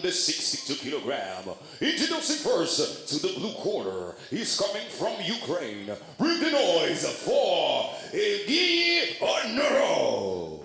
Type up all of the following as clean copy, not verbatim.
under 62 kilogram. Introducing first to the blue corner. He's coming from Ukraine. Bring the noise for Evgeniy Odnorog.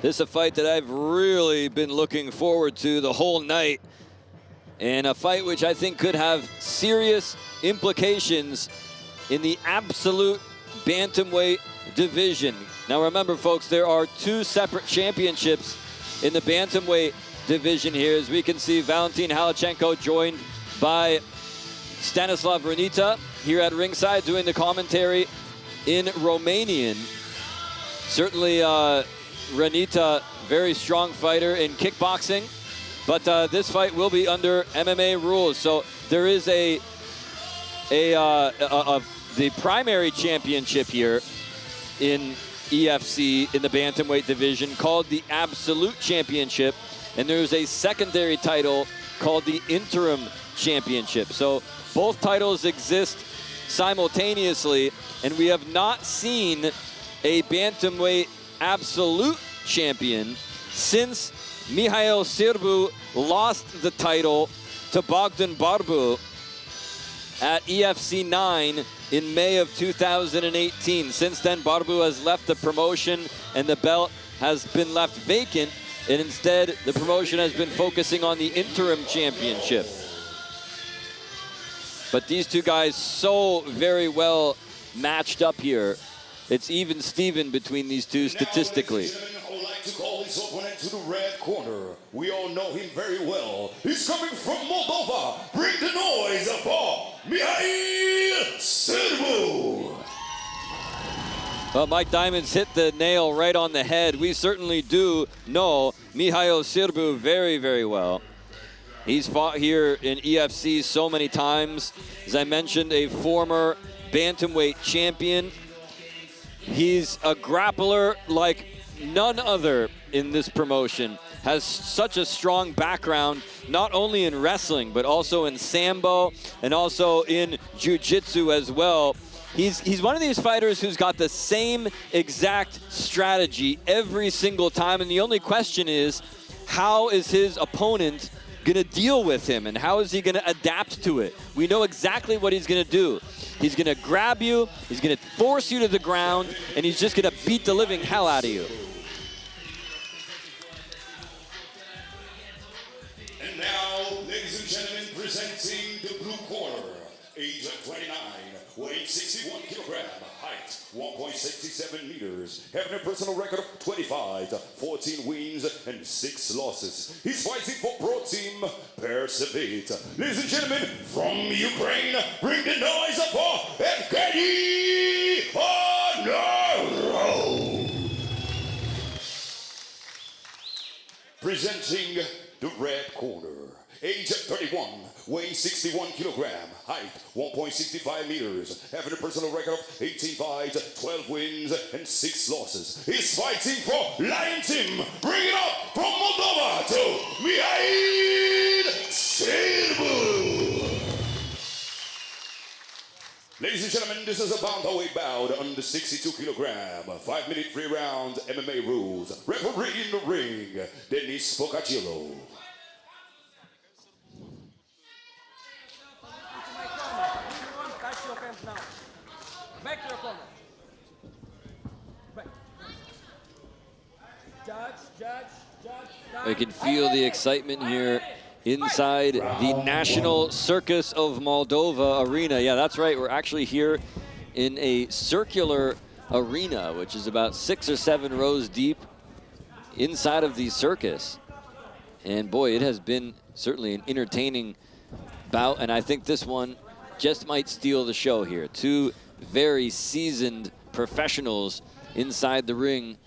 This is a fight that I've really been looking forward to the whole night. And a fight which I think could have serious implications in the absolute bantamweight division. Now remember, folks, there are two separate championships in the bantamweight division here. As we can see, Valentin Halichenko joined by Stanislav Ranita here at ringside doing the commentary in Romanian. Certainly Ranita, very strong fighter in kickboxing, but this fight will be under MMA rules. So there is the primary championship here in EFC in the bantamweight division called the Absolute Championship, and there's a secondary title called the Interim Championship. So both titles exist simultaneously, and we have not seen a bantamweight absolute champion since Mihail Sirbu lost the title to Bogdan Barbu at EFC 9 in May of 2018. Since then, Barbu has left the promotion and the belt has been left vacant, and instead the promotion has been focusing on the interim championship. But these two guys so very well matched up here. It's even Steven between these two statistically. I would like to call his opponent to the red corner. We all know him very well. He's coming from Moldova. Bring the noise for Mihail Sirbu. Well, Mike Diamond's hit the nail right on the head. We certainly do know Mihail Sirbu very, very well. He's fought here in EFC so many times. As I mentioned, a former bantamweight champion. He's a grappler like none other in this promotion. Has such a strong background, not only in wrestling, but also in sambo and also in jiu-jitsu as well. He's one of these fighters who's got the same exact strategy every single time, and the only question is, how is his opponent gonna deal with him, and how is he gonna adapt to it? We know exactly what he's gonna do. He's gonna grab you, he's gonna force you to the ground, and he's just gonna beat the living hell out of you. And now, ladies and gentlemen, presenting the blue corner, age of 29, weight 61 kilogram, height 1.67 meters, having a personal record of 25, 14 wins, and 6 losses. He's fighting for Pro Team Persevate. Ladies and gentlemen, from Ukraine, bring the noise for Evgeniy Odnorog. Presenting the red corner, age of 31, weighing 61 kilogram, height 1.65 meters, having a personal record of 18 fights, 12 wins, and 6 losses. He's fighting for Lion Team. Bring it up from Moldova to Mihail Sirbu. Ladies and gentlemen, this is a bantamweight bout under 62 kilogram, 5-minute 3 rounds MMA rules. Referee in the ring, Denis Focacillo. Back to your corner. Back. Judge. We can feel the excitement here inside the National Circus of Moldova arena. Yeah, that's right. We're actually here in a circular arena, which is about 6 or 7 rows deep inside of the circus. And boy, it has been certainly an entertaining bout, and I think this one just might steal the show here. Two very seasoned professionals inside the ring,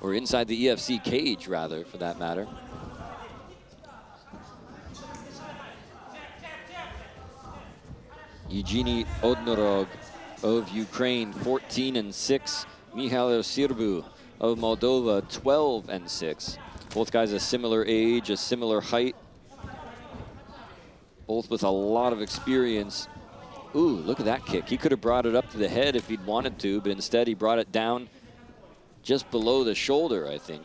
or inside the EFC cage, rather, for that matter. Evgeniy Odnorog of Ukraine, 14-6. Mihail Sirbu of Moldova, 12-6. Both guys a similar age, a similar height. Both with a lot of experience. Ooh, look at that kick. He could have brought it up to the head if he'd wanted to, but instead he brought it down just below the shoulder, I think.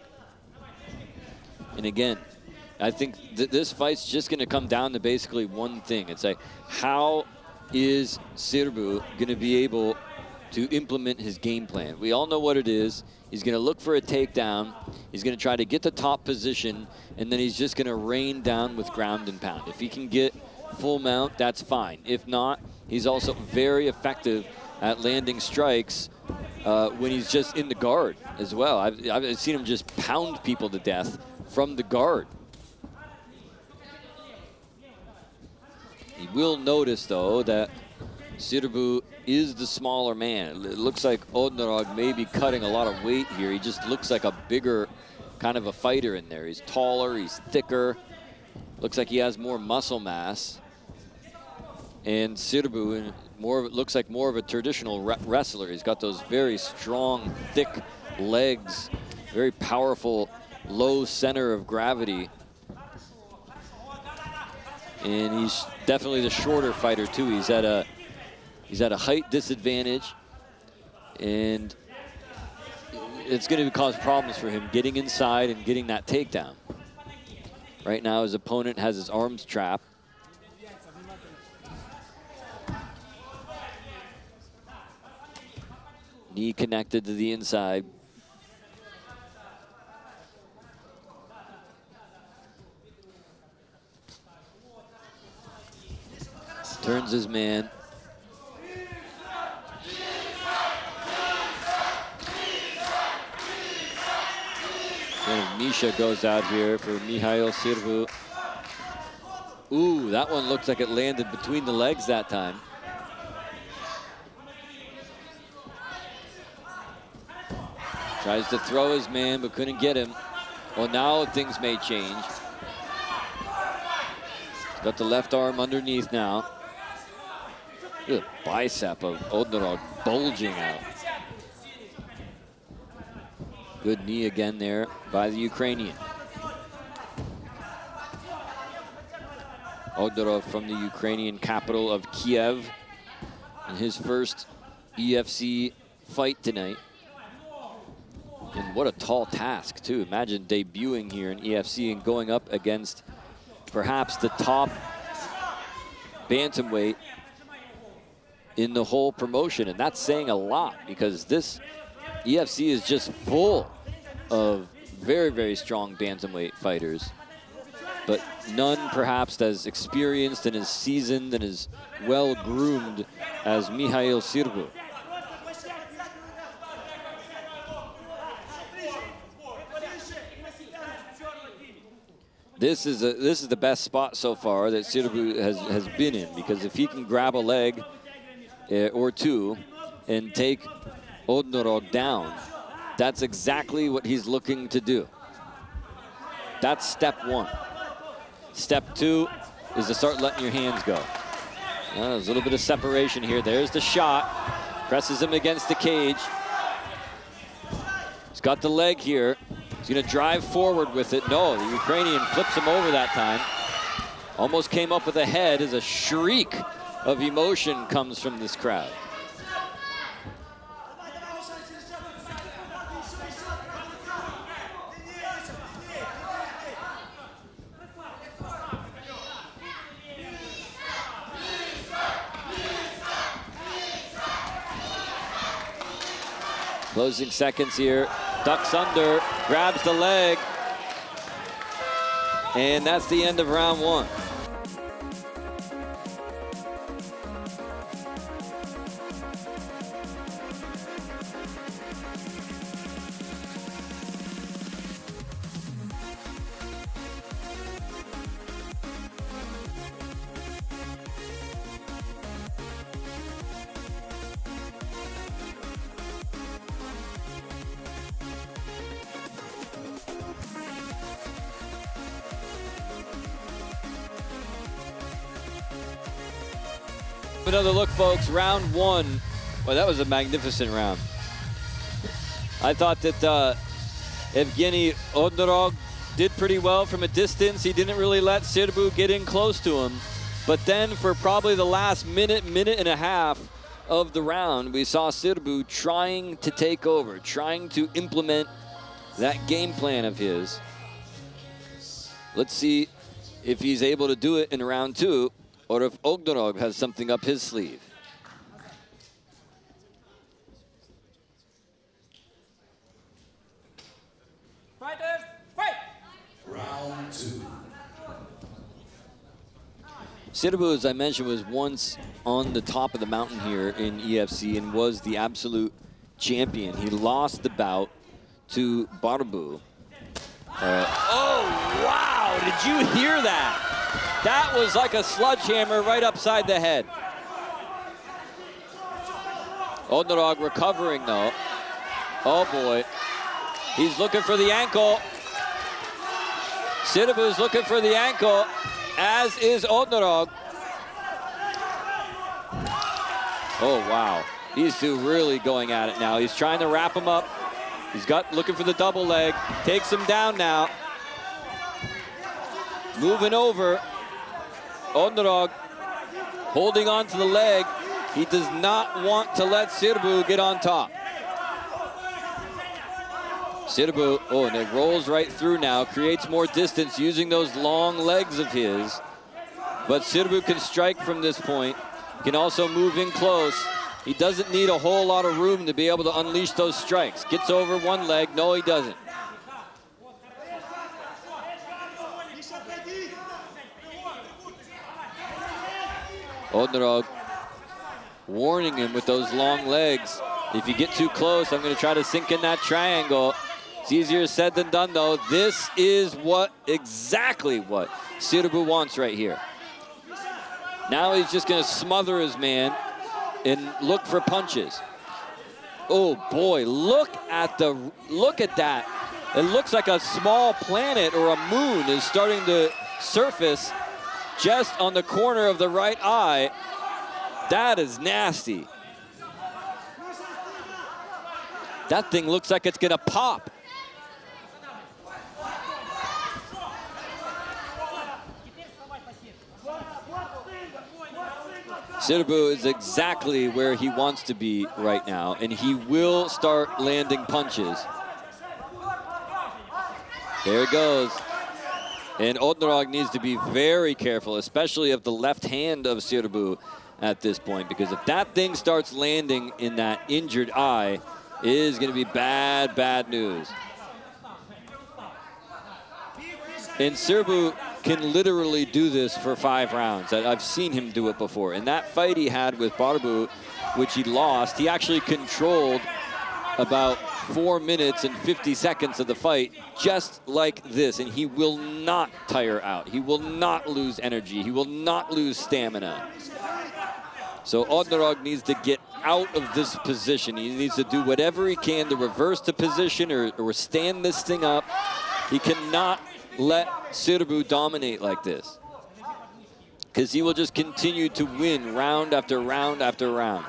And again, I think this fight's just going to come down to basically one thing. It's like, how is Sirbu going to be able to implement his game plan? We all know what it is. He's going to look for a takedown. He's going to try to get the top position, and then he's just going to rain down with ground and pound. If he can get full mount, that's fine. If not, he's also very effective at landing strikes when he's just in the guard as well. I've seen him just pound people to death from the guard. He will notice, though, that Sirbu is the smaller man. It looks like Odnorog may be cutting a lot of weight here. He just looks like a bigger kind of a fighter in there. He's taller, he's thicker. Looks like he has more muscle mass. And Sirbu looks like more of a traditional wrestler. He's got those very strong, thick legs, very powerful, low center of gravity. And he's definitely the shorter fighter too. He's at a height disadvantage, and it's going to cause problems for him getting inside and getting that takedown. Right now, his opponent has his arms trapped. Knee connected to the inside. Turns his man. And Misha goes out here for Mihail Sirbu. Ooh, that one looks like it landed between the legs that time. Tries to throw his man, but couldn't get him. Well, now things may change. Got the left arm underneath now. Look at the bicep of Odnorog bulging out. Good knee again there by the Ukrainian. Odnorog from the Ukrainian capital of Kiev in his first EFC fight tonight. And what a tall task, too. Imagine debuting here in EFC and going up against perhaps the top bantamweight in the whole promotion. And that's saying a lot, because this EFC is just full of very, very strong bantamweight fighters, but none perhaps as experienced and as seasoned and as well-groomed as Mihail Sirbu. This is the best spot so far that Sirbu has been in, because if he can grab a leg or two and take Odnorog down, that's exactly what he's looking to do. That's step one. Step two is to start letting your hands go. There's a little bit of separation here. There's the shot. Presses him against the cage. He's got the leg here. He's going to drive forward with it. No, the Ukrainian flips him over that time. Almost came up with a head as a shriek of emotion comes from this crowd. Closing seconds here. Ducks under, grabs the leg. And that's the end of round one. Another look, folks. Round one. Well, that was a magnificent round. I thought that Evgeniy Odnorog did pretty well from a distance. He didn't really let Sirbu get in close to him. But then for probably the last minute and a half of the round, we saw Sirbu trying to take over, trying to implement that game plan of his. Let's see if he's able to do it in round 2 or if Odnorog has something up his sleeve. Fighters, fight! Round 2. Sirbu, as I mentioned, was once on the top of the mountain here in EFC and was the absolute champion. He lost the bout to Barbu. Oh, wow! Did you hear that? That was like a sledgehammer right upside the head. Odnorog recovering, though. Oh, boy. He's looking for the ankle. Sirbu's looking for the ankle, as is Odnorog. Oh, wow. These two really going at it now. He's trying to wrap him up. He's looking for the double leg. Takes him down now. Moving over. Odnorog holding on to the leg. He does not want to let Sirbu get on top. Sirbu, oh, and it rolls right through now, creates more distance using those long legs of his. But Sirbu can strike from this point, can also move in close. He doesn't need a whole lot of room to be able to unleash those strikes. Gets over one leg, no he doesn't. Odnorog warning him with those long legs. If you get too close, I'm going to try to sink in that triangle. It's easier said than done, though. This is exactly what Sirbu wants right here. Now he's just going to smother his man and look for punches. Oh boy, look at that. It looks like a small planet or a moon is starting to surface just on the corner of the right eye. That is nasty. That thing looks like it's gonna pop. Sirbu is exactly where he wants to be right now, and he will start landing punches. There it goes. And Odnorog needs to be very careful, especially of the left hand of Sirbu at this point, because if that thing starts landing in that injured eye, it is going to be bad, bad news. And Sirbu can literally do this for 5 rounds. I've seen him do it before. In that fight he had with Barbu, which he lost, he actually controlled about 4 minutes and 50 seconds of the fight just like this, and he will not tire out. He will not lose energy. He will not lose stamina. So Odnorog needs to get out of this position. He needs to do whatever he can to reverse the position or stand this thing up. He cannot let Sirbu dominate like this, because he will just continue to win round after round after round.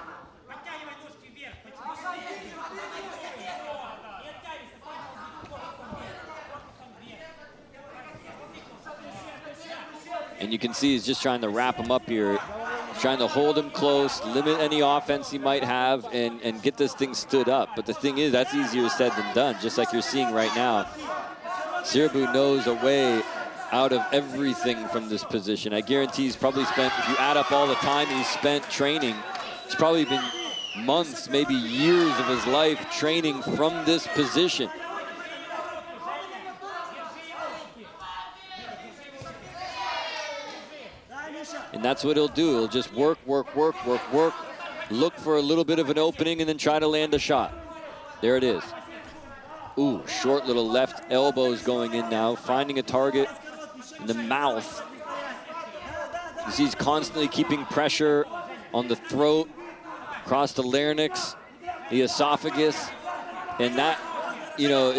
And you can see he's just trying to wrap him up here. He's trying to hold him close, limit any offense he might have, and get this thing stood up. But the thing is, that's easier said than done, just like you're seeing right now. Sirbu knows a way out of everything from this position. I guarantee he's probably spent, if you add up all the time he's spent training, it's probably been months, maybe years of his life training from this position. And that's what he'll do. He'll just work, look for a little bit of an opening and then try to land a shot. There it is. Ooh, short little left elbows going in now, finding a target in the mouth. You see he's constantly keeping pressure on the throat, across the larynx, the esophagus, and that, you know,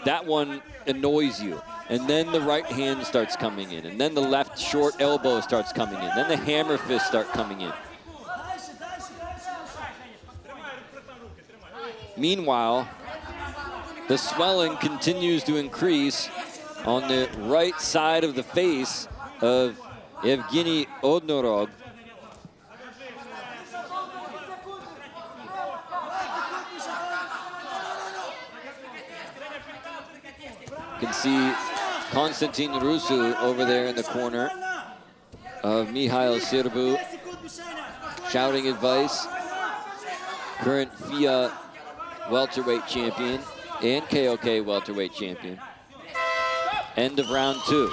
that one annoys you. And then the right hand starts coming in, and then the left short elbow starts coming in, then the hammer fist start coming in. Meanwhile, the swelling continues to increase on the right side of the face of Evgeniy Odnorog. You can see Konstantin Rusu over there in the corner of Mihail Sirbu, shouting advice. Current FIA welterweight champion and KOK welterweight champion. End of round 2.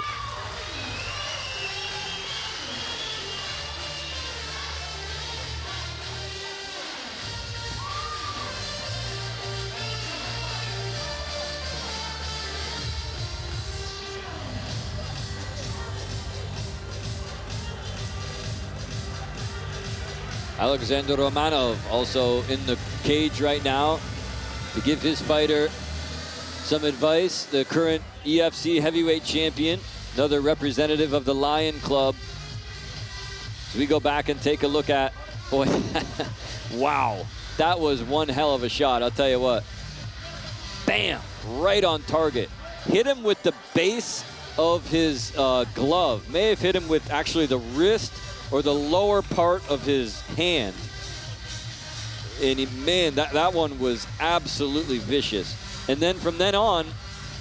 Alexander Romanov also in the cage right now to give his fighter some advice. The current EFC heavyweight champion, another representative of the Lion Club. So we go back and take a look at, boy, wow, that was one hell of a shot, I'll tell you what. Bam, right on target. Hit him with the base of his glove. May have hit him with actually the wrist or the lower part of his hand. And man, that one was absolutely vicious. And then from then on,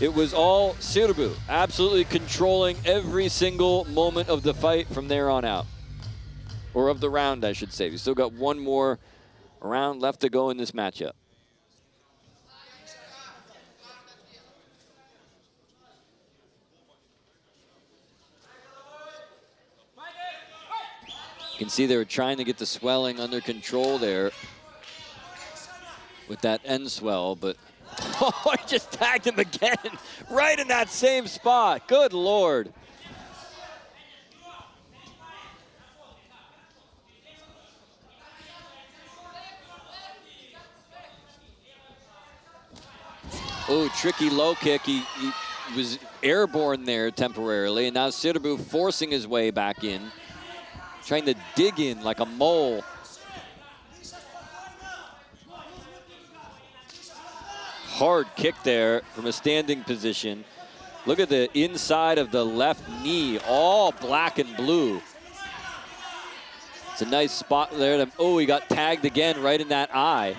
it was all Sirbu, absolutely controlling every single moment of the fight from there on out. Or of the round, I should say. We still got one more round left to go in this matchup. You can see they were trying to get the swelling under control there with that end swell, but oh, I just tagged him again, right in that same spot. Good Lord. Oh, tricky low kick. He was airborne there temporarily, and now Sirbu forcing his way back in, trying to dig in like a mole. Hard kick there from a standing position. Look at the inside of the left knee, all black and blue. It's a nice spot there. Oh, he got tagged again right in that eye.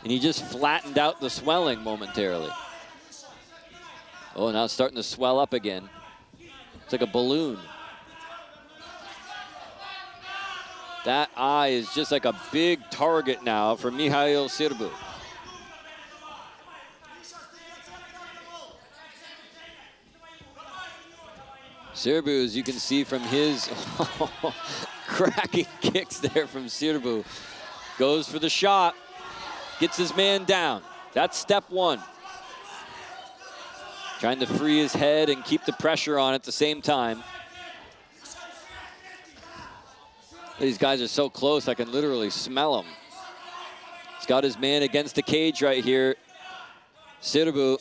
And he just flattened out the swelling momentarily. Oh, now it's starting to swell up again. It's like a balloon. That eye is just like a big target now for Mihail Sirbu. Sirbu, as you can see from his cracking kicks there from Sirbu, goes for the shot, gets his man down. That's step one. Trying to free his head and keep the pressure on at the same time. These guys are so close, I can literally smell them. He's got his man against the cage right here. Sirbu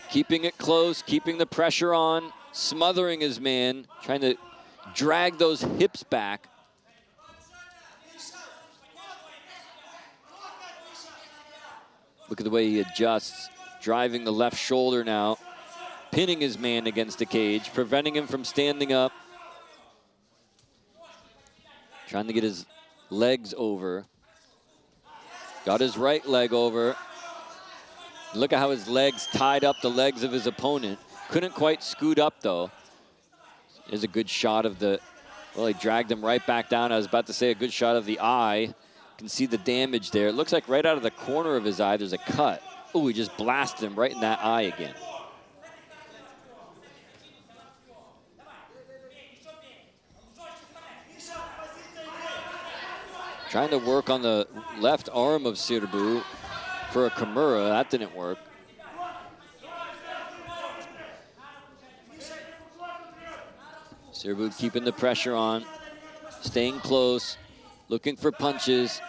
keeping it close, keeping the pressure on, smothering his man, trying to drag those hips back. Look at the way he adjusts, driving the left shoulder now, pinning his man against the cage, preventing him from standing up. Trying to get his legs over. Got his right leg over. Look at how his legs tied up the legs of his opponent. Couldn't quite scoot up though. There's a good shot of the, well, he dragged him right back down. I was about to say a good shot of the eye. You can see the damage there. It looks like right out of the corner of his eye, there's a cut. Oh, he just blasted him right in that eye again. Trying to work on the left arm of Sirbu for a Kimura. That didn't work. Sirbu keeping the pressure on, staying close, looking for punches.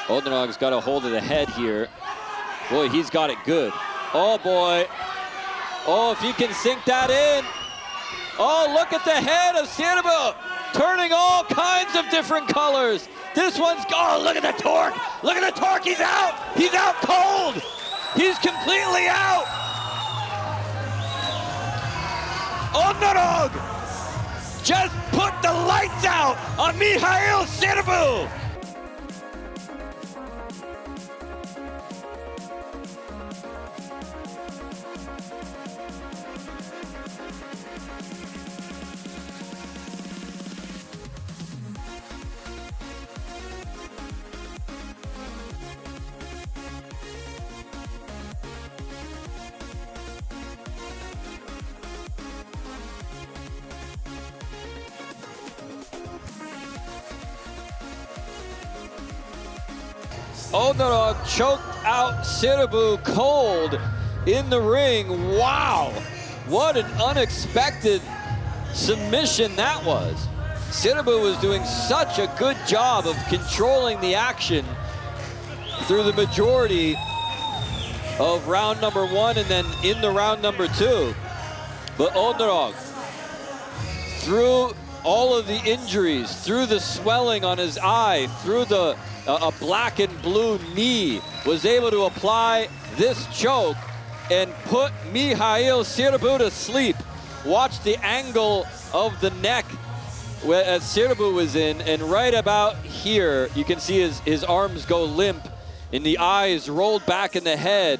Odnorog's got a hold of the head here. Boy, he's got it good. Oh boy. Oh, if you can sink that in. Oh, look at the head of Sirbu, turning all kinds of different colors. This one's, oh, look at the torque. Look at the torque, he's out. He's out cold. He's completely out. Odnorog just put the lights out on Mihail Sirbu. Odnorog choked out Sirbu cold in the ring. Wow, what an unexpected submission that was. Sirbu was doing such a good job of controlling the action through the majority of round number 1 and then in the round number 2. But Odnorog, through all of the injuries, through the swelling on his eye, through the a black and blue knee, was able to apply this choke and put Mihail Sirbu to sleep. Watch the angle of the neck as Sirbu was in, and right about here, you can see his arms go limp and the eyes rolled back in the head.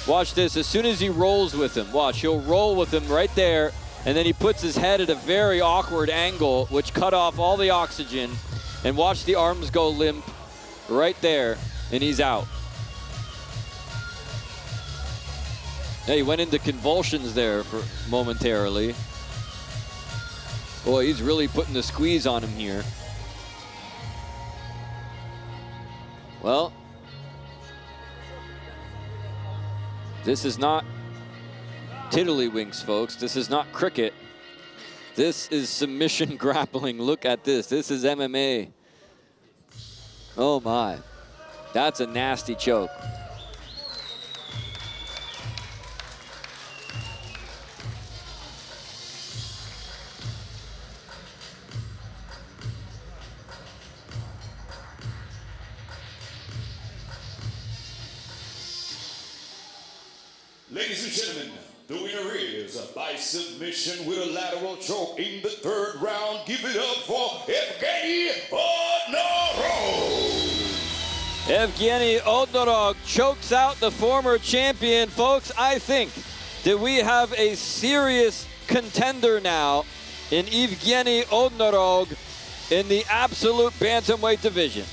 Watch this, as soon as he rolls with him, watch, he'll roll with him right there, and then he puts his head at a very awkward angle, which cut off all the oxygen. And watch the arms go limp right there, and he's out. Hey, he went into convulsions there for momentarily. Boy, he's really putting the squeeze on him here. Well, this is not tiddlywinks, folks. This is not cricket. This is submission grappling. Look at this. This is MMA. Oh my. That's a nasty choke. Ladies and gentlemen, the winner is by submission with a lateral choke in the 3rd round. Give it up for Evgeniy Odnorog. Evgeniy Odnorog chokes out the former champion. Folks, I think that we have a serious contender now in Evgeniy Odnorog in the absolute bantamweight division.